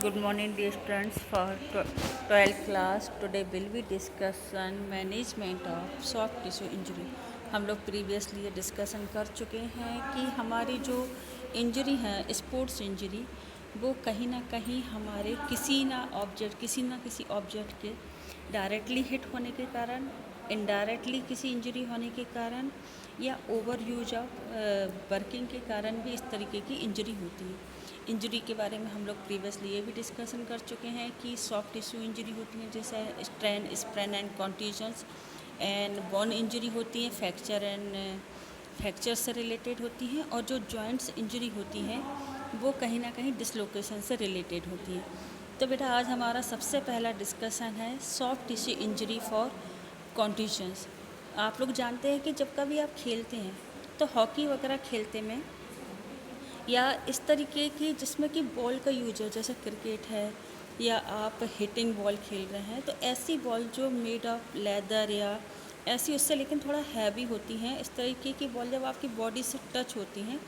Good morning, dear students. For 12th class, today will be discussion management of soft tissue injury. हम लोग previously ये discussion कर चुके हैं कि हमारी जो इंजरी है स्पोर्ट्स इंजरी, वो कहीं ना कहीं हमारे किसी ना किसी ऑब्जेक्ट के डायरेक्टली हिट होने के कारण, इनडायरेक्टली किसी इंजरी होने के कारण या ओवर यूज ऑफ वर्किंग के कारण भी इस तरीके की इंजरी होती है। इंजरी के बारे में हम लोग प्रीवियसली ये भी डिस्कशन कर चुके हैं कि सॉफ्ट टिश्यू इंजरी होती है जैसे strain, sprain and contusions, and bone injury होती है फ्रैक्चर से रिलेटेड होती हैं, और जो जॉइंट्स इंजरी होती हैं वो कहीं ना कहीं डिसलोकेशन से रिलेटेड होती है। तो बेटा आज हमारा सबसे पहला डिस्कशन है सॉफ्ट टिश्यू इंजरी फॉर कॉन्ट्यूजन्स। आप लोग जानते हैं कि जब कभी आप खेलते हैं तो हॉकी वगैरह खेलते में या इस तरीके की जिसमें कि बॉल का यूज है, जैसे क्रिकेट है या आप हिटिंग बॉल खेल रहे हैं, तो ऐसी बॉल जो मेड ऑफ लेदर या ऐसी उससे लेकिन थोड़ा हैवी होती हैं, इस तरीके की बॉल जब आपकी बॉडी से टच होती हैं,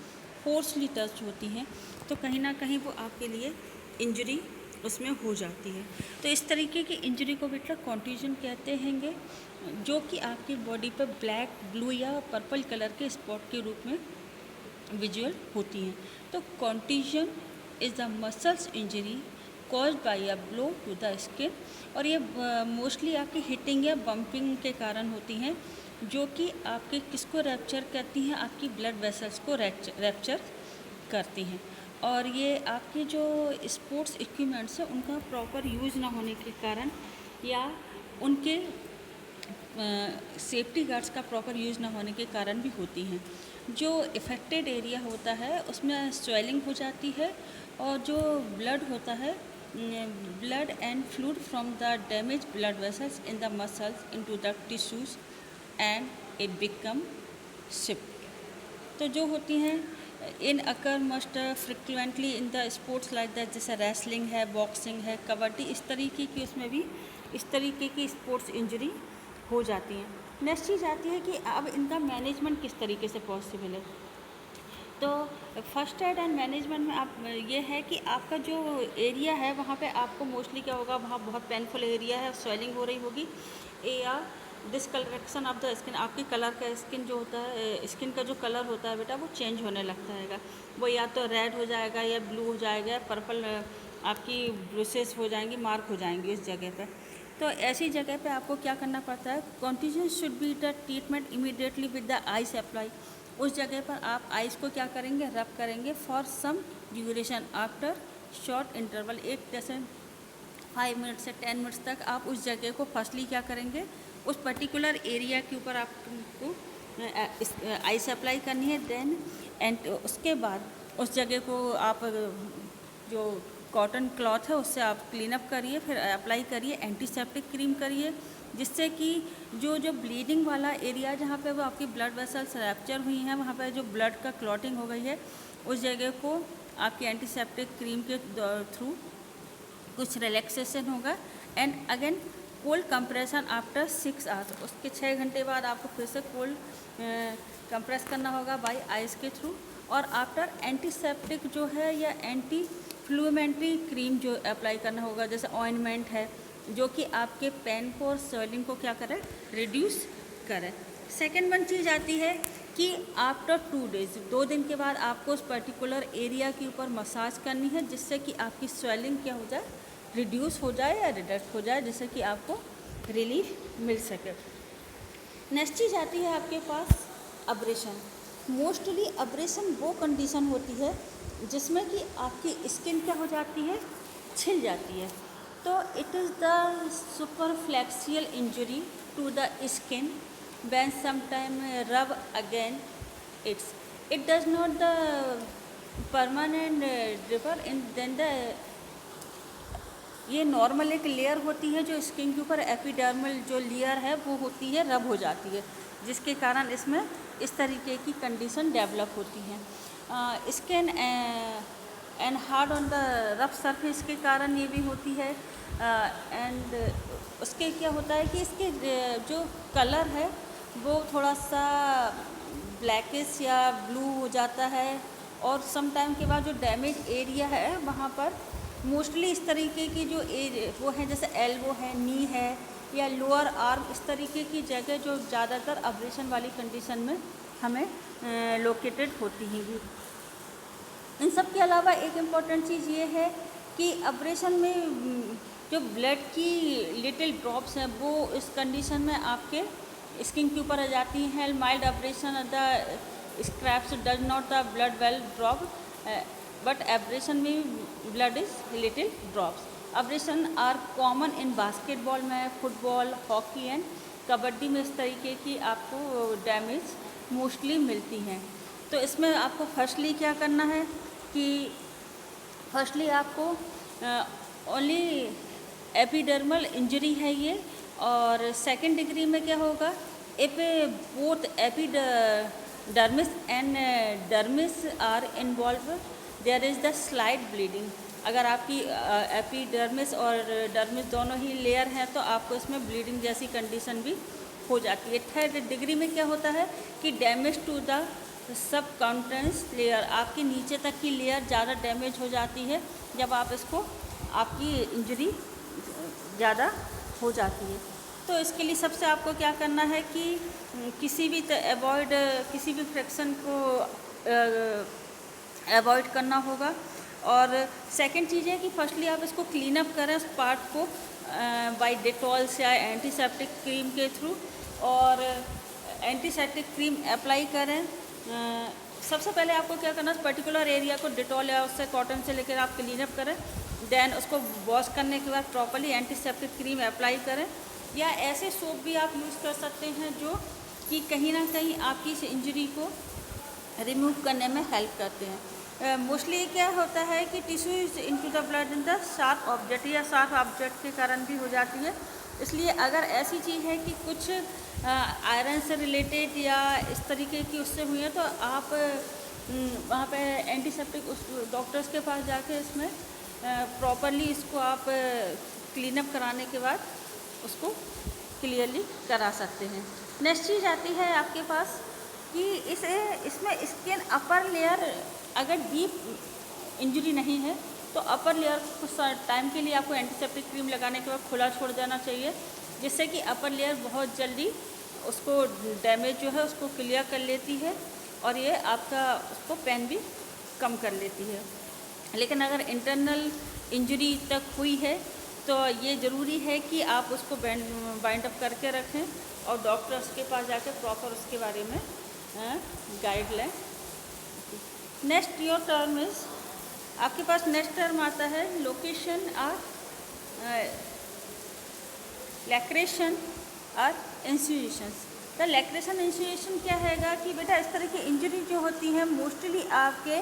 फोर्सली टच होती हैं, तो कहीं ना कहीं वो आपके लिए इंजरी उसमें हो जाती है। तो इस तरीके की इंजरी को बेटा कॉन्ट्यूजन कहते हैंगे, जो कि आपकी बॉडी पर ब्लैक, ब्लू या पर्पल कलर के स्पॉट के रूप में विजुअल होती हैं। तो contusion is the muscles injury caused by a blow to the skin, और ये मोस्टली आपकी हिटिंग या बम्पिंग के कारण होती हैं, जो कि आपके किसको रैप्चर करती हैं, आपकी ब्लड वेसल्स को रैप्चर करती हैं। और ये आपके जो स्पोर्ट्स इक्विपमेंट्स हैं उनका प्रॉपर यूज़ ना होने के कारण या उनके सेफ्टी गार्ड्स का प्रॉपर यूज़ ना होने के कारण भी होती हैं। जो इफ़ेक्टेड एरिया होता है उसमें स्वेलिंग हो जाती है, और जो ब्लड होता है, blood and fluid from the damage blood vessels in the muscles into the tissues and it become shift. तो जो होती हैं इन occur most frequently in the sports like that, जैसे रेसलिंग है, बॉक्सिंग है, कबड्डी, इस तरीके की उसमें भी इस तरीके की स्पोर्ट्स इंजरी हो जाती हैं। नेक्स्ट चीज़ आती है कि अब इनका मैनेजमेंट किस तरीके से पॉसिबल है। तो फर्स्ट एड एंड मैनेजमेंट में आप ये है कि आपका जो एरिया है वहाँ पे आपको मोस्टली क्या होगा, वहाँ बहुत पेनफुल एरिया है, स्वेलिंग हो रही होगी, या डिसकलरेक्शन ऑफ द स्किन, आपकी कलर का स्किन जो होता है, स्किन का जो कलर होता है बेटा वो चेंज होने लगता है, वो या तो रेड हो जाएगा या ब्लू हो जाएगा या पर्पल, आपकी ब्रूसेस हो जाएंगी, मार्क हो जाएंगी उस जगह पर। तो ऐसी जगह पे आपको क्या करना पड़ता है, contusion should be the treatment immediately with the ice apply. उस जगह पर आप आइस को क्या करेंगे, रब करेंगे for some duration after short interval, एक जैसे 5 मिनट से 10 मिनट्स तक आप उस जगह को फर्स्टली क्या करेंगे, उस पर्टिकुलर एरिया के ऊपर आपको आइस अप्लाई करनी है। देन एंड उसके बाद उस जगह को आप जो कॉटन क्लॉथ है उससे आप क्लीन अप करिए, फिर अप्लाई करिए, एंटीसेप्टिक क्रीम करिए, जिससे कि जो ब्लीडिंग वाला एरिया जहाँ पे वो आपकी ब्लड वेसल्स रैप्चर हुई हैं, वहाँ पे जो ब्लड का क्लॉटिंग हो गई है, उस जगह को आपकी एंटीसेप्टिक क्रीम के थ्रू कुछ रिलैक्सेशन होगा। And again cold compression after 6 hours, उसके 6 घंटे बाद आपको फिर से कोल्ड कंप्रेस करना होगा बाय आइस के थ्रू। और आफ्टर एंटीसेप्टिक जो है या एंटी फ्लूमेंट्री क्रीम जो अप्लाई करना होगा, जैसे ऑइंटमेंट है, जो कि आपके पेन को और स्वेलिंग को क्या करे, रिड्यूस करे। सेकेंड वन चीज़ आती है कि आफ्टर 2 डेज, 2 दिन के बाद आपको उस पर्टिकुलर एरिया के ऊपर मसाज करनी है, जिससे कि आपकी स्वेलिंग क्या हो जाए, रिड्यूस हो जाए या रिडक्ट हो जाए, जिससे कि आपको रिलीफ मिल सके। नेक्स्ट चीज़ आती है आपके पास अब्रेशन। मोस्टली अब्रेशन वो कंडीशन होती है जिसमें कि आपकी स्किन क्या हो जाती है, छिल जाती है। तो it is the superficial injury to the skin when sometime rub again it does not the permanent repair in then the, ये नॉर्मल एक लेयर होती है जो स्किन के ऊपर एपिडर्मल जो लेयर है वो होती है, रब हो जाती है, जिसके कारण इसमें इस तरीके की कंडीशन डेवलप होती है। Skin and hard on the rough surface के कारण ये भी होती है। एंड उसके क्या होता है कि इसके जो कलर है वो थोड़ा सा ब्लैकिश या ब्लू हो जाता है, और सम टाइम के बाद जो डैमेज एरिया है वहाँ पर मोस्टली इस तरीके की जो वो है, जैसे एल्बो है, नी है या लोअर आर्म, इस तरीके की जगह जो ज़्यादातर अब्रेशन वाली कंडीशन में हमें लोकेटेड होती हैं। इन सब के अलावा एक इम्पॉर्टेंट चीज़ ये है कि अब्रेशन में जो ब्लड की लिटिल ड्रॉप्स हैं वो इस कंडीशन में आपके स्किन के ऊपर आ जाती हैं। Mild abrasion the scraps does not the blood well drop, but abrasion में blood is little drops. Abrasion are common in basketball में, फुटबॉल, हॉकी एंड कबड्डी में इस तरीके की आपको डैमेज मोस्टली मिलती हैं। तो इसमें आपको फर्स्टली क्या करना है कि फर्स्टली आपको ओनली एपिडर्मल इंजरी है ये, और सेकंड डिग्री में क्या होगा, if both epidermis and dermis are involve there is the slight bleeding. अगर आपकी एपिडर्मिस और डर्मिस दोनों ही लेयर हैं तो आपको इसमें ब्लीडिंग जैसी कंडीशन भी हो जाती है। थर्ड डिग्री में क्या होता है कि damage to the subcutaneous layer, आपकी नीचे तक की लेयर ज़्यादा डैमेज हो जाती है जब आप इसको, आपकी इंजरी ज़्यादा हो जाती है। तो इसके लिए सबसे आपको क्या करना है कि किसी भी किसी भी फ्रैक्शन को अवॉइड करना होगा। और सेकंड चीज़ है कि फर्स्टली आप इसको क्लीन अप करें उस पार्ट को बाय डेटॉल्स या एंटीसेप्टिक क्रीम के थ्रू, और एंटीसेप्टिक क्रीम अप्लाई करें। सबसे पहले आपको क्या करना है, पर्टिकुलर एरिया को डेटॉल या उससे कॉटन से लेकर आप क्लीन अप करें, देन उसको वॉश करने के बाद प्रॉपर्ली एंटीसेप्टिक क्रीम अप्लाई करें। या ऐसे सोप भी आप यूज़ कर सकते हैं जो कि कहीं ना कहीं आपकी इस इंजरी को रिमूव करने में हेल्प करते हैं। मोस्टली क्या होता है कि tissue is into the blood in the sharp object, या शार्प ऑब्जेक्ट के कारण भी हो जाती है। इसलिए अगर ऐसी चीज़ है कि कुछ आयरन से रिलेटेड या इस तरीके की उससे हुई है तो आप वहाँ पे एंटीसेप्टिक उस डॉक्टर्स के पास जाके इसमें प्रॉपरली इसको आप क्लीन अप कराने के बाद उसको क्लियरली करा सकते हैं। नेक्स्ट चीज़ आती है आपके पास कि इसमें स्किन अपर लेयर अगर डीप इंजरी नहीं है तो अपर लेयर कुछ टाइम के लिए आपको एंटीसेप्टिक क्रीम लगाने के बाद खुला छोड़ देना चाहिए, जिससे कि अपर लेयर बहुत जल्दी उसको डैमेज जो है उसको क्लियर कर लेती है और ये आपका उसको पेन भी कम कर लेती है। लेकिन अगर इंटरनल इंजरी तक हुई है तो ये ज़रूरी है कि आप उसको बाइंड अप करके रखें और डॉक्टर्स के पास जाकर प्रॉपर उसके बारे में गाइड लें। नेक्स्ट योर टर्म इज़, आपके पास नेक्स्ट टर्म आता है लोकेशन और लैक्रेशन और इंसिएशंस। तो लैक्रेशन इंसिएशन क्या हैगा कि बेटा इस तरह की इंजरी जो होती है मोस्टली आपके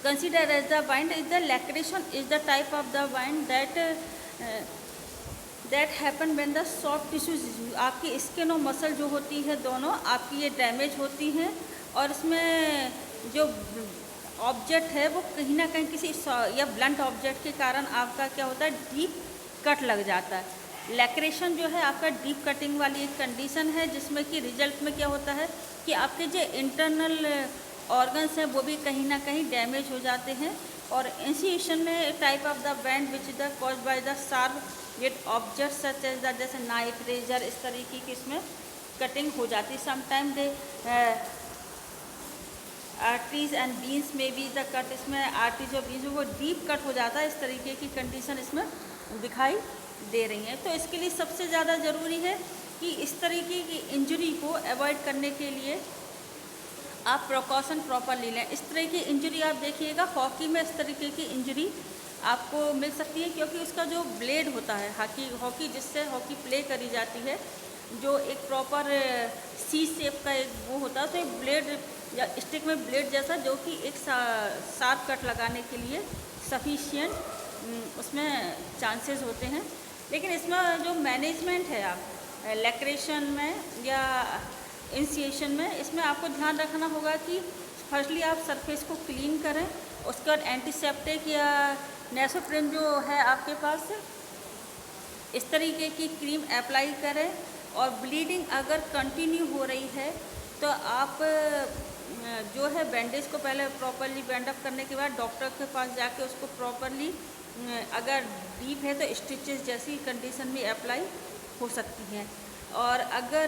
consider as the wound is the laceration is the type of the wound that happen when the soft tissues, आपकी स्किन और मसल जो होती है दोनों आपकी ये डैमेज होती हैं और इसमें जो ऑब्जेक्ट है वो कहीं ना कहीं किसी या ब्लंट ऑब्जेक्ट के कारण आपका क्या होता है डीप कट लग जाता है। लैक्रेशन जो है आपका डीप कटिंग वाली एक कंडीशन है जिसमें कि रिजल्ट में क्या होता है कि आपके जो इंटरनल ऑर्गन्स हैं वो भी कहीं ना कहीं डैमेज हो जाते हैं। और इंसिएशन में type of the wound which is the cause by the sharp गेट ऑब्जेक्ट सच एज द, जैसे नाइफ, रेजर, इस तरीके की इसमें कटिंग हो जाती है। Sometime they arteries and veins में भी द कट, इसमें आर्टरीज और बीन्स वो डीप कट हो जाता है। इस तरीके की कंडीशन इसमें दिखाई दे रही है। तो इसके लिए सबसे ज़्यादा ज़रूरी है कि इस तरीके की इंजरी को अवॉइड करने के लिए आप प्रिकॉशन प्रॉपरली लें। इस तरह की इंजरी आप देखिएगा हॉकी में इस तरीके की इंजरी आपको मिल सकती है क्योंकि उसका जो ब्लेड होता है हॉकी जिससे हॉकी प्ले करी जाती है, जो एक प्रॉपर सी शेप का एक वो होता है, तो एक ब्लेड या स्टिक में ब्लेड जैसा जो कि एक शार्प कट लगाने के लिए सफिशिएंट उसमें चांसेस होते हैं। लेकिन इसमें जो मैनेजमेंट है आप लैक्रेशन में या इंसिएशन में, इसमें आपको ध्यान रखना होगा कि फर्स्टली आप सरफेस को क्लीन करें, उसके बाद एंटीसेप्टिक या नेसोप्रिन जो है आपके पास इस तरीके की क्रीम अप्लाई करें। और ब्लीडिंग अगर कंटिन्यू हो रही है तो आप जो है बैंडेज को पहले प्रॉपरली बैंड अप करने के बाद डॉक्टर के पास जाके उसको प्रॉपरली, अगर डीप है तो स्टिचेस जैसी कंडीशन में अप्लाई हो सकती हैं। और अगर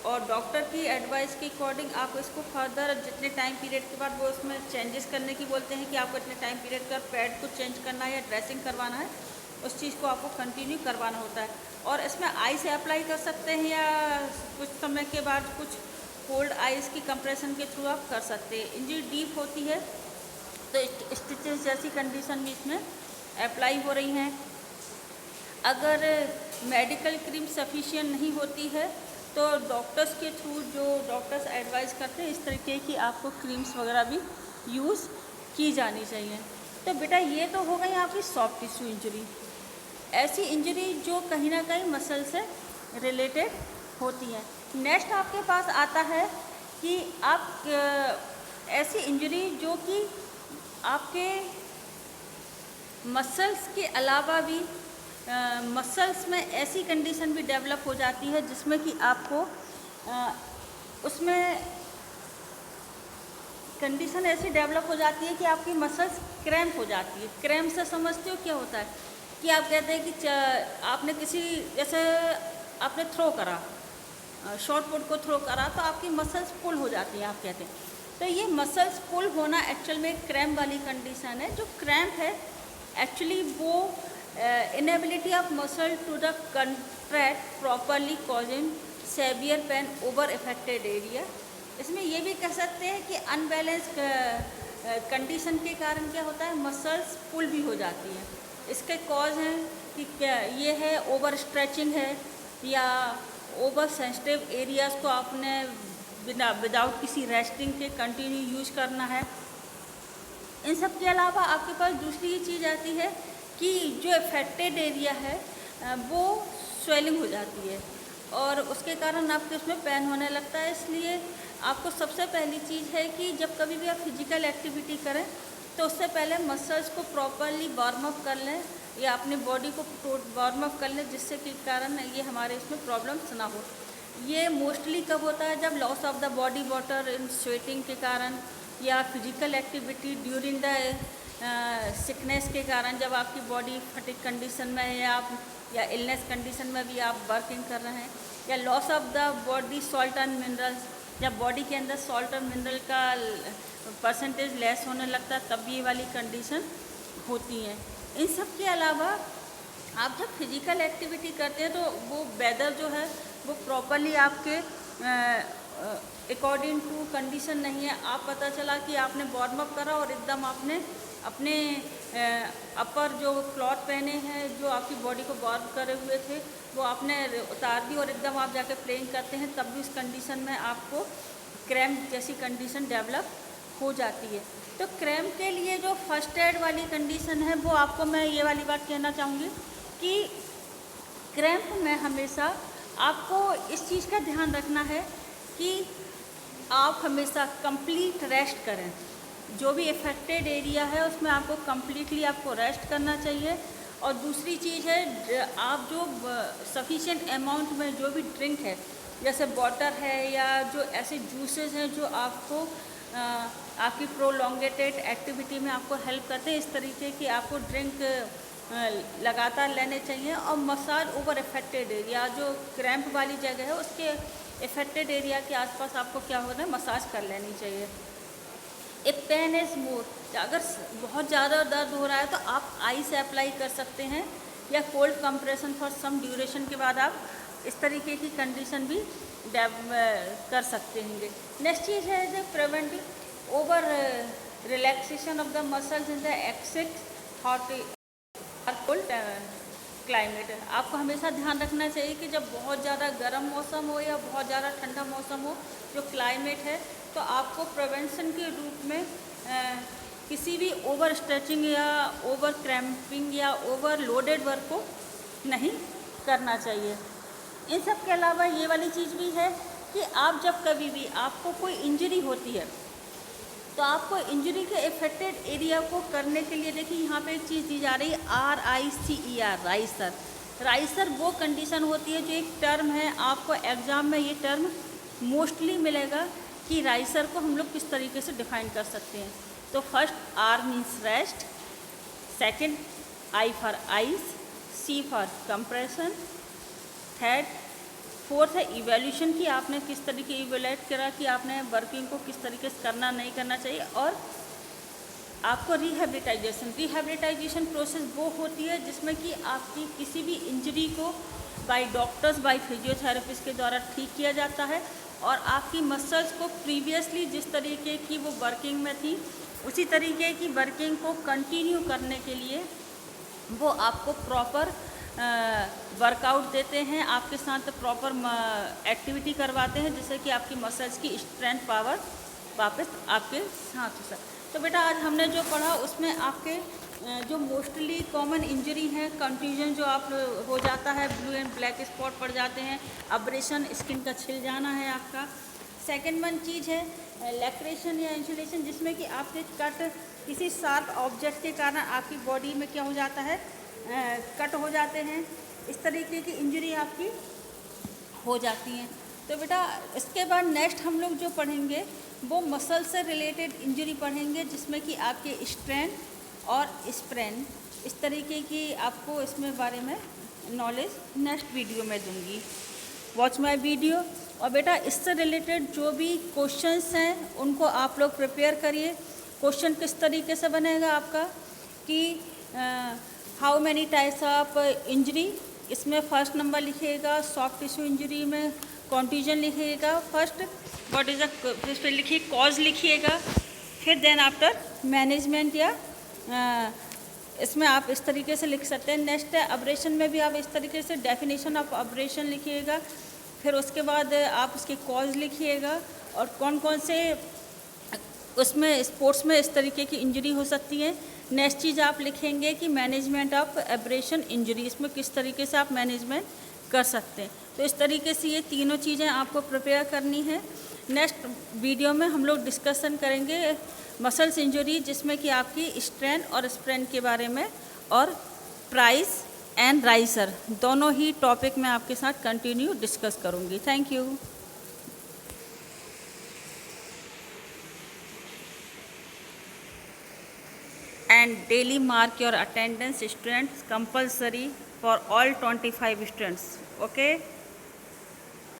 और डॉक्टर की एडवाइस के अकॉर्डिंग आप इसको फर्दर जितने टाइम पीरियड के बाद वो उसमें चेंजेस करने की बोलते हैं कि आपको इतने टाइम पीरियड का पैड को चेंज करना है या ड्रेसिंग करवाना है, उस चीज़ को आपको कंटिन्यू करवाना होता है। और इसमें आई से अप्लाई कर सकते हैं या कुछ समय के बाद कुछ कोल्ड आइस की कंप्रेशन के थ्रू आप कर सकते हैं। इंजरी डीप होती है तो स्टिचेस जैसी कंडीशन भी इसमें अप्लाई हो रही हैं। अगर मेडिकल क्रीम सफिशिएंट नहीं होती है तो डॉक्टर्स के थ्रू, जो डॉक्टर्स एडवाइस करते हैं, इस तरीके की आपको क्रीम्स वगैरह भी यूज़ की जानी चाहिए। तो बेटा ये तो हो गई आपकी सॉफ्ट टिश्यू इंजरी, ऐसी इंजरी जो कहीं ना कहीं मसल से रिलेटेड होती है। नेक्स्ट आपके पास आता है कि आप ऐसी इंजरी जो कि आपके मसल्स के अलावा भी मसल्स में ऐसी कंडीशन भी डेवलप हो जाती है जिसमें कि आपको उसमें कंडीशन ऐसी डेवलप हो जाती है कि आपकी मसल्स क्रैम्प हो जाती है। क्रैम्प से समझते हो क्या होता है कि आप कहते हैं कि आपने किसी, जैसे आपने थ्रो करा, शॉर्ट पुट को थ्रो करा तो आपकी मसल्स पुल हो जाती हैं, आप कहते हैं। तो ये मसल्स पुल होना एक्चुअल में क्रैम्प वाली कंडीशन है। जो क्रैम्प है एक्चुअली वो inability of muscle to the contract properly causing severe pain over affected area. इसमें ये भी कह सकते हैं कि अनबैलेंस कंडीशन के कारण क्या होता है, मसल्स पुल भी हो जाती हैं। इसके कॉज हैं कि क्या ये है, ओवर स्ट्रेचिंग है या ओवर सेंसिटिव एरियाज़ को आपने विदाउट किसी रेस्टिंग के कंटिन्यू यूज करना है। इन सब के अलावा आपके पास दूसरी चीज़ आती है कि जो अफेक्टेड एरिया है वो स्वेलिंग हो जाती है और उसके कारण आपके उसमें पेन होने लगता है। इसलिए आपको सबसे पहली चीज़ है कि जब कभी भी आप फिजिकल एक्टिविटी करें तो उससे पहले मसल्स को प्रॉपरली वार्म अप कर लें या अपनी बॉडी को वार्म अप कर लें, जिससे कि कारण ये हमारे इसमें प्रॉब्लम्स ना हो। ये मोस्टली कब होता है, जब loss of the body water in sweating के कारण या physical activity during the sickness के कारण, जब आपकी बॉडी फटिक कंडीशन में है या इलनेस कंडीशन में भी आप वर्किंग कर रहे हैं, या loss of the body salt and minerals, जब बॉडी के अंदर सॉल्ट और मिनरल का परसेंटेज लेस होने लगता है, तब ये वाली कंडीशन होती हैं। इन सब के अलावा आप जब फिजिकल एक्टिविटी करते हैं तो वो वेदर जो है वो प्रॉपरली आपके अकॉर्डिंग टू कंडीशन नहीं है। आप पता चला कि आपने वार्म अप करा और एकदम आपने अपने अपर जो क्लॉथ पहने हैं जो आपकी बॉडी को वार्म करे हुए थे वो आपने उतार दी और एकदम आप जाके प्लेइंग करते हैं, तब भी उस कंडीशन में आपको क्रैम्प जैसी कंडीशन डेवलप हो जाती है। तो क्रैम्प के लिए जो फर्स्ट एड वाली कंडीशन है वो आपको मैं ये वाली बात कहना चाहूँगी कि क्रैम्प में हमेशा आपको इस चीज़ का ध्यान रखना है कि आप हमेशा कंप्लीट रेस्ट करें। जो भी इफेक्टेड एरिया है उसमें आपको कम्प्लीटली आपको रेस्ट करना चाहिए। और दूसरी चीज़ है, आप जो सफिशिएंट अमाउंट में जो भी ड्रिंक है, जैसे वाटर है या जो ऐसे जूसेस हैं जो आपको आपकी प्रोलॉन्गेटेड एक्टिविटी में आपको हेल्प करते हैं, इस तरीके की आपको ड्रिंक लगातार लेने चाहिए। और मसाज ओवर इफेक्टेड एरिया, जो क्रैम्प वाली जगह है उसके इफेक्टेड एरिया के आसपास आपको क्या होना है, मसाज कर लेनी चाहिए। इफ पेन इज़ मोर, अगर बहुत ज़्यादा दर्द हो रहा है तो आप आइस अप्लाई कर सकते हैं या cold compression for some duration के बाद आप इस तरीके की कंडीशन भी कर सकते हैं। नेक्स्ट चीज़ है जो preventing over relaxation of the muscles in the excess hot और कोल्ड क्लाइमेट। आपको हमेशा ध्यान रखना चाहिए कि जब बहुत ज़्यादा गर्म मौसम हो या बहुत ज़्यादा ठंडा मौसम हो, जो क्लाइमेट है, तो आपको प्रिवेंशन के रूप में किसी भी ओवर स्ट्रेचिंग या ओवर क्रैम्पिंग या ओवर लोडेड वर्क को नहीं करना चाहिए। इन सब के अलावा ये वाली चीज़ भी है कि आप जब कभी भी आपको कोई इंजरी होती है तो आपको इंजरी के इफेक्टेड एरिया को करने के लिए, देखिए यहाँ पे एक चीज़ दी जा रही है RICER, राइसर। राइसर वो कंडीशन होती है जो एक टर्म है, आपको एग्ज़ाम में ये टर्म मोस्टली मिलेगा कि राइसर को हम लोग किस तरीके से डिफाइन कर सकते हैं। तो first R means rest, second I for ice, C for compression, third fourth है इवैल्यूएशन कि आपने किस तरीके इवैल्यूएट करा कि आपने वर्किंग को किस तरीके से करना नहीं करना चाहिए। और आपको रिहैबिलिटाइजेशन प्रोसेस वो होती है जिसमें कि आपकी किसी भी इंजरी को बाय डॉक्टर्स बाय फिजियोथेरेपिस्ट के द्वारा ठीक किया जाता है और आपकी मसल्स को प्रीवियसली जिस तरीके की वो वर्किंग में थी उसी तरीके की वर्किंग को कंटिन्यू करने के लिए वो आपको प्रॉपर वर्कआउट देते हैं, आपके साथ प्रॉपर एक्टिविटी करवाते हैं जिससे कि आपकी मसल्स की स्ट्रेंथ पावर वापस आपके साथ हो सके। तो बेटा आज हमने जो पढ़ा उसमें आपके जो मोस्टली कॉमन इंजरी है, कंट्यूजन जो आप हो जाता है, ब्लू एंड ब्लैक स्पॉट पड़ जाते हैं, अब्रेशन स्किन का छिल जाना है आपका। सेकंड वन चीज़ है लैक्रेशन या इंसुलेशन जिसमें कि आपके कट किसी शार्प ऑब्जेक्ट के कारण आपकी बॉडी में क्या हो जाता है, कट हो जाते हैं, इस तरीके की इंजरी आपकी हो जाती हैं। तो बेटा इसके बाद नेक्स्ट हम लोग जो पढ़ेंगे वो मसल से रिलेटेड इंजरी पढ़ेंगे जिसमें कि आपके स्ट्रेन और स्प्रेन, इस तरीके की आपको इसमें बारे में नॉलेज नेक्स्ट वीडियो में दूंगी। Watch my video. और बेटा इससे रिलेटेड जो भी क्वेश्चंस हैं उनको आप लोग प्रिपेयर करिए। क्वेश्चन किस तरीके से बनेगा आपका कि how many types of injury, इसमें फर्स्ट नंबर लिखिएगा, सॉफ्ट टिश्यू इंजरी में कॉन्ट्यूजन लिखिएगा फर्स्ट, व्हाट इज़ फिर लिखिए कॉज लिखिएगा, फिर देन आफ्टर मैनेजमेंट या इसमें आप इस तरीके से लिख सकते हैं। नेक्स्ट है अब्रेशन में भी आप इस तरीके से डेफिनेशन ऑफ अब्रेशन लिखिएगा, फिर उसके बाद आप उसके कॉज लिखिएगा और कौन कौन से उसमें स्पोर्ट्स में इस तरीके की इंजरी हो सकती है। नेक्स्ट चीज़ आप लिखेंगे कि मैनेजमेंट ऑफ एब्रेशन इंजरी, इसमें किस तरीके से आप मैनेजमेंट कर सकते हैं। तो इस तरीके से ये तीनों चीज़ें आपको प्रिपेयर करनी है। नेक्स्ट वीडियो में हम लोग डिस्कशन करेंगे मसल्स इंजरी जिसमें कि आपकी स्ट्रेन और स्प्रेन के बारे में और प्राइस एंड राइसर दोनों ही टॉपिक में आपके साथ कंटिन्यू डिस्कस करूँगी। Thank you. And daily mark your attendance students compulsory for all 25 students. Okay.